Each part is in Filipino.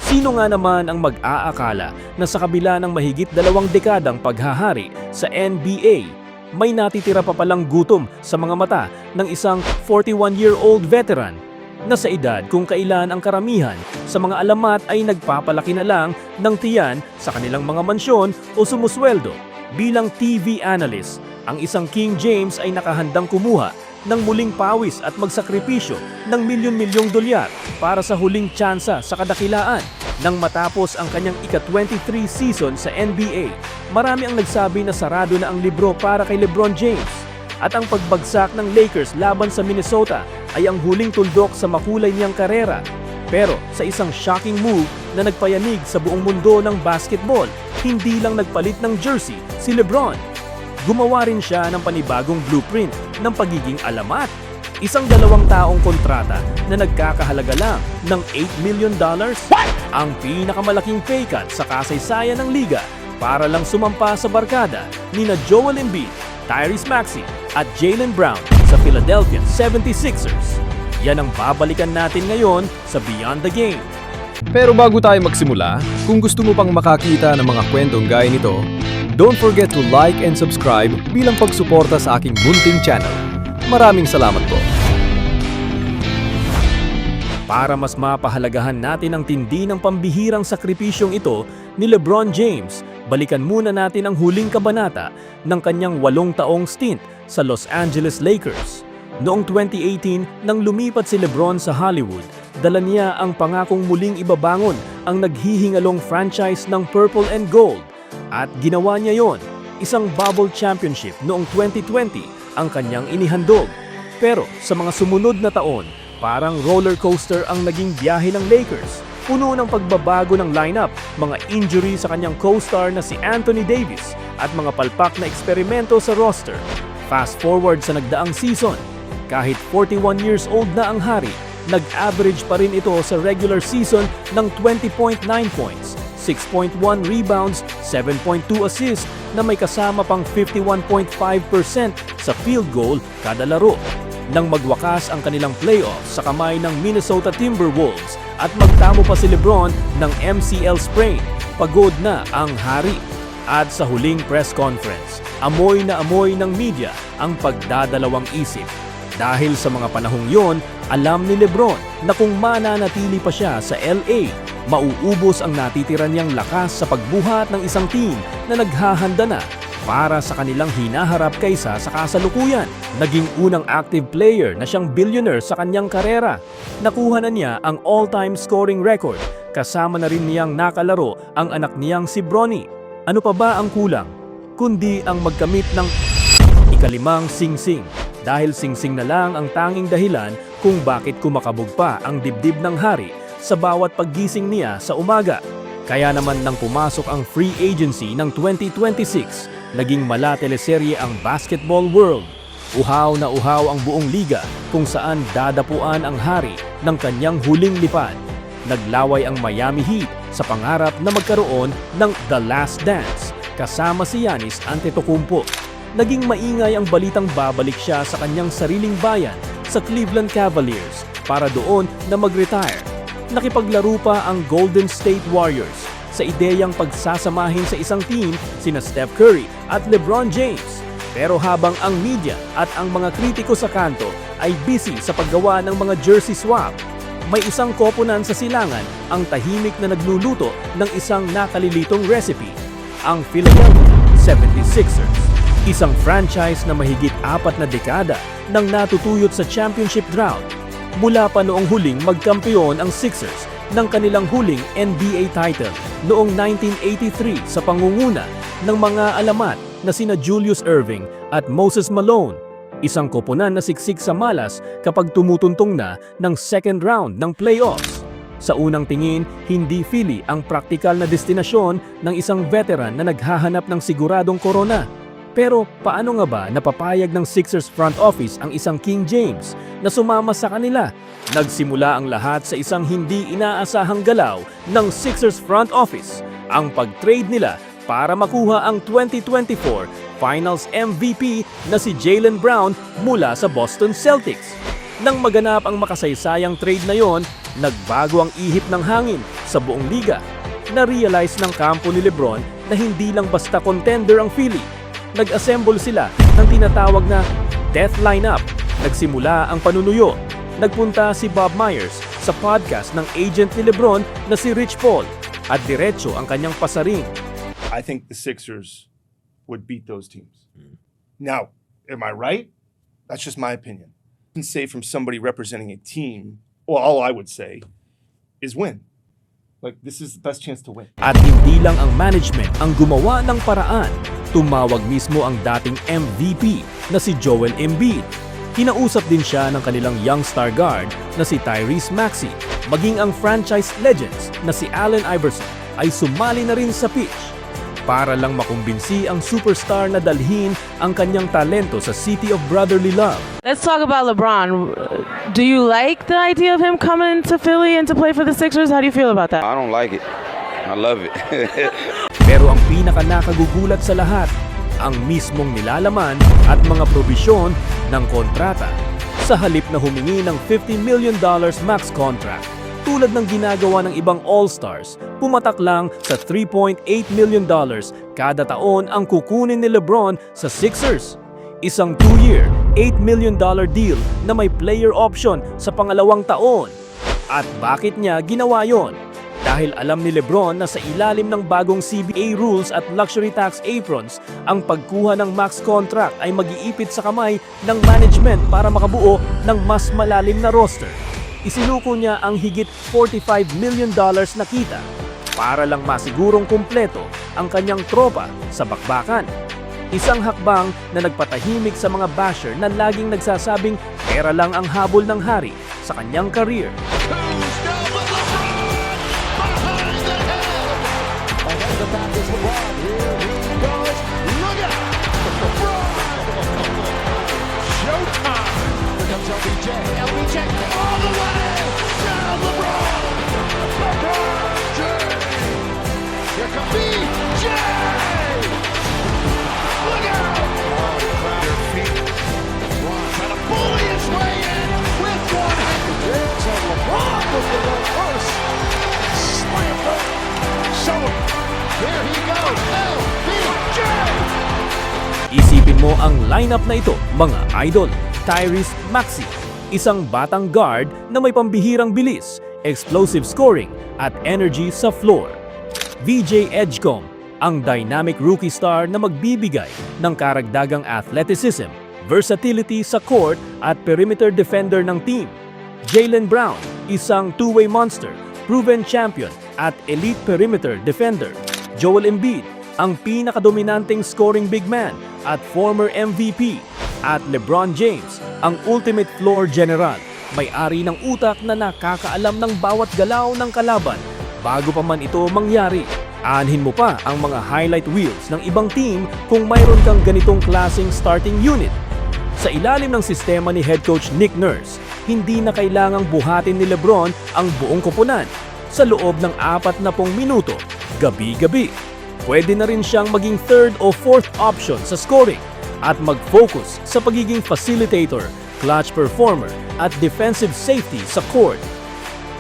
Sino nga naman ang mag-aakala na sa kabila ng mahigit 2 dekadang paghahari sa NBA, may natitira pa palang gutom sa mga mata ng isang 41-year-old veteran na sa edad kung kailan ang karamihan sa mga alamat ay nagpapalaki na lang ng tiyan sa kanilang mga mansyon o sumusweldo. Bilang TV analyst, ang isang King James ay nakahandang kumuha ng muling pawis at magsakripisyo ng milyon-milyong dolyar para sa huling tsansa sa kadakilaan. Nang matapos ang kanyang ika-23 season sa NBA, marami ang nagsabi na sarado na ang libro para kay LeBron James. At ang pagbagsak ng Lakers laban sa Minnesota ay ang huling tuldok sa makulay niyang karera. Pero sa isang shocking move na nagpayanig sa buong mundo ng basketball, hindi lang nagpalit ng jersey si LeBron. Gumawa rin siya ng panibagong blueprint ng pagiging alamat. Isang 2 taong kontrata na nagkakahalaga lang ng $8 million. Ang pinakamalaking pay cut sa kasaysayan ng liga para lang sumampa sa barkada nina Joel Embiid, Tyrese Maxey at Jaylen Brown sa Philadelphia 76ers. Yan ang babalikan natin ngayon sa Beyond the Game. Pero bago tayo magsimula, kung gusto mo pang makakita ng mga kwentong gaya nito, don't forget to like and subscribe bilang pagsuporta sa aking munting channel. Maraming salamat po. Para mas mapahalagahan natin ang tindi ng pambihirang sakripisyong ito ni LeBron James, balikan muna natin ang huling kabanata ng kanyang 8 taong stint sa Los Angeles Lakers. Noong 2018, nang lumipat si LeBron sa Hollywood, dala niya ang pangakong muling ibabangon ang naghihingalong franchise ng Purple and Gold. At ginawa niya yon. Isang bubble championship noong 2020 ang kanyang inihandog. Pero sa mga sumunod na taon, parang roller coaster ang naging biyahe ng Lakers. Puno ng pagbabago ng lineup, mga injury sa kanyang co-star na si Anthony Davis at mga palpak na eksperimento sa roster. Fast forward sa nagdaang season, kahit 41 years old na ang hari, nag-average pa rin ito sa regular season ng 20.9 points, 6.1 rebounds, 7.2 assists na may kasama pang 51.5% sa field goal kada laro. Nang magwakas ang kanilang playoffs sa kamay ng Minnesota Timberwolves at magtamo pa si LeBron ng MCL sprain, pagod na ang hari. At sa huling press conference, amoy na amoy ng media ang pagdadalawang isip. Dahil sa mga panahong yon, alam ni LeBron na kung mananatili pa siya sa LA, mauubos ang natitira niyang lakas sa pagbuhat ng isang team na naghahanda na para sa kanilang hinaharap kaysa sa kasalukuyan. Naging unang active player na siyang billionaire sa kanyang karera. Nakuha na niya ang all-time scoring record, kasama na rin niyang nakalaro ang anak niyang si Bronny. Ano pa ba ang kulang? Kundi ang magkamit ng ika-5 singsing. Dahil singsing na lang ang tanging dahilan kung bakit kumakabog pa ang dibdib ng hari sa bawat paggising niya sa umaga. Kaya naman nang pumasok ang free agency ng 2026, naging mala teleserye ang basketball world. Uhaw na uhaw ang buong liga kung saan dadapuan ang hari ng kanyang huling lipad. Naglaway ang Miami Heat sa pangarap na magkaroon ng The Last Dance kasama si Giannis Antetokounmpo. Naging maingay ang balitang babalik siya sa kanyang sariling bayan sa Cleveland Cavaliers para doon na mag-retire. Nakipaglaro pa ang Golden State Warriors sa ideyang pagsasamahin sa isang team sina Steph Curry at LeBron James. Pero habang ang media at ang mga kritiko sa kanto ay busy sa paggawa ng mga jersey swap, may isang koponan sa silangan ang tahimik na nagluluto ng isang nakalilitong recipe, ang Philadelphia 76ers. Isang franchise na mahigit 4 na dekada nang natutuyot sa championship drought. Mula pa noong huling magkampiyon ang Sixers ng kanilang huling NBA title noong 1983 sa pangunguna ng mga alamat na sina Julius Erving at Moses Malone. Isang koponan na siksik sa malas kapag tumutuntong na ng second round ng playoffs. Sa unang tingin, hindi Philly ang praktikal na destinasyon ng isang veteran na naghahanap ng siguradong korona. Pero paano nga ba napapayag ng Sixers front office ang isang King James na sumama sa kanila? Nagsimula ang lahat sa isang hindi inaasahang galaw ng Sixers front office, ang pag-trade nila para makuha ang 2024 Finals MVP na si Jaylen Brown mula sa Boston Celtics. Nang maganap ang makasaysayang trade na yon, Nagbago ang ihip ng hangin sa buong liga. Na-realize ng kampo ni Lebron na hindi lang basta contender ang Philly. Nag-assemble sila ng tinatawag na death lineup. Nagsimula ang panunuyo. Nagpunta si Bob Myers sa podcast ng agent ni Lebron na si Rich Paul at diretso ang kanyang pasaring. I think the Sixers would beat those teams. Now, am I right? That's just my opinion. I can say from somebody representing a team, well, all I would say is win. Like, this is the best chance to win. At hindi lang ang management ang gumawa ng paraan. Tumawag mismo ang dating MVP na si Joel Embiid. Kinausap din siya ng kanilang young star guard na si Tyrese Maxey. Maging ang franchise legends na si Allen Iverson ay sumali na rin sa pitch para lang makumbinsi ang superstar na dalhin ang kanyang talento sa City of Brotherly Love. Let's talk about LeBron. Do you like the idea of him coming to Philly and to play for the Sixers? How do you feel about that? I don't like it. I love it. Pero ang pinaka-nakagugulat sa lahat, ang mismong nilalaman at mga probisyon ng kontrata. Sa halip na humingi ng $50 million max contract, tulad ng ginagawa ng ibang All-Stars, pumatak lang sa $3.8 million kada taon ang kukunin ni Lebron sa Sixers. Isang 2-year, $8 million deal na may player option sa pangalawang taon. At bakit niya ginawa yon? Dahil alam ni Lebron na sa ilalim ng bagong CBA rules at luxury tax aprons, ang pagkuha ng max contract ay mag-iipit sa kamay ng management para makabuo ng mas malalim na roster. Isinuko niya ang higit $45 million na kita para lang masigurong kumpleto ang kanyang tropa sa bakbakan. Isang hakbang na nagpatahimik sa mga basher na laging nagsasabing pera lang ang habol ng hari sa kanyang career. LBJ all the way down LeBron. LeBron James. Here comes BJ. Look out! Their feet. LeBron trying to bully his way in with one hand. So LeBron with the reverse slam dunk. Show him. There he goes. LBJ. Isipin mo ang lineup na ito, mga idol. Tyrese Maxey, isang batang guard na may pambihirang bilis, explosive scoring at energy sa floor. VJ Edgecombe, ang dynamic rookie star na magbibigay ng karagdagang athleticism, versatility sa court at perimeter defender ng team. Jaylen Brown, isang two-way monster, proven champion at elite perimeter defender. Joel Embiid, ang pinakadominanteng scoring big man at former MVP. At LeBron James, ang ultimate floor general, may-ari ng utak na nakakaalam ng bawat galaw ng kalaban bago pa man ito mangyari. Aanhin mo pa ang mga highlight reels ng ibang team kung mayroon kang ganitong klaseng starting unit. Sa ilalim ng sistema ni head coach Nick Nurse, hindi na kailangang buhatin ni LeBron ang buong koponan sa loob ng 40 minuto, gabi-gabi. Pwede na rin siyang maging third o fourth option sa scoring at mag-focus sa pagiging facilitator, clutch performer at defensive safety sa court.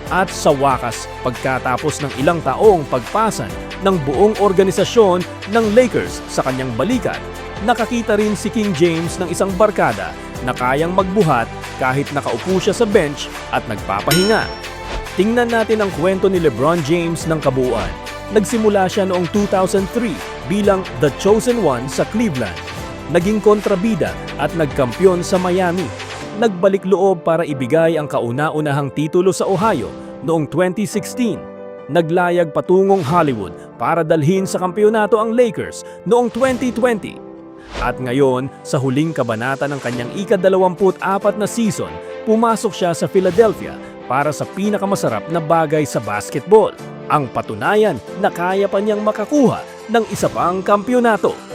At sa wakas, pagkatapos ng ilang taong pagpasan ng buong organisasyon ng Lakers sa kanyang balikat, nakakita rin si King James ng isang barkada na kayang magbuhat kahit nakaupo siya sa bench at nagpapahinga. Tingnan natin ang kwento ni LeBron James ng kabuuan. Nagsimula siya noong 2003 bilang the chosen one sa Cleveland. Naging kontrabida at nagkampiyon sa Miami. Nagbalik loob para ibigay ang kauna-unahang titulo sa Ohio noong 2016. Naglayag patungong Hollywood para dalhin sa kampeonato ang Lakers noong 2020. At ngayon, sa huling kabanata ng kanyang ika-24 na season, pumasok siya sa Philadelphia para sa pinakamasarap na bagay sa basketball. Ang patunayan na kaya pa niyang makakuha ng isa pang kampeonato.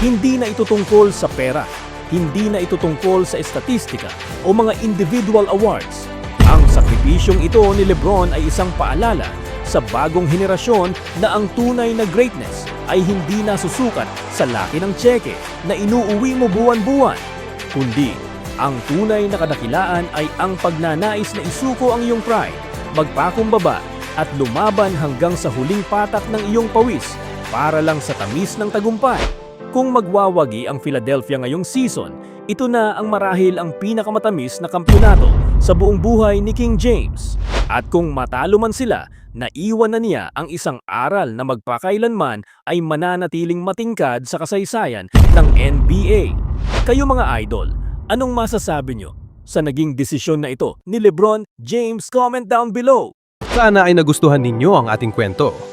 Hindi na ito tungkol sa pera, hindi na ito tungkol sa estatistika o mga individual awards. Ang sakripisyong ito ni LeBron ay isang paalala sa bagong henerasyon na ang tunay na greatness ay hindi nasusukat sa laki ng tseke na inuuwi mo buwan-buwan, kundi ang tunay na kadakilaan ay ang pagnanais na isuko ang iyong pride, magpakumbaba at lumaban hanggang sa huling patak ng iyong pawis para lang sa tamis ng tagumpay. Kung magwawagi ang Philadelphia ngayong season, ito na ang marahil ang pinakamatamis na kampyonato sa buong buhay ni King James. At kung matalo man sila, naiwan na niya ang isang aral na magpakailanman ay mananatiling matingkad sa kasaysayan ng NBA. Kayo mga idol, anong masasabi nyo sa naging desisyon na ito ni LeBron James? Comment down below. Sana ay nagustuhan ninyo ang ating kwento.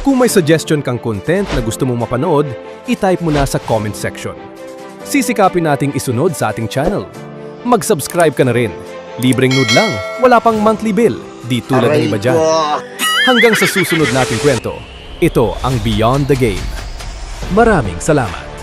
Kung may suggestion kang content na gusto mong mapanood, i-type mo na sa comment section. Sisikapin nating isunod sa ating channel. Mag-subscribe ka na rin. Libreng nude lang, wala pang monthly bill, di tulad ng iba dyan. Hanggang sa susunod nating kwento, ito ang Beyond the Game. Maraming salamat.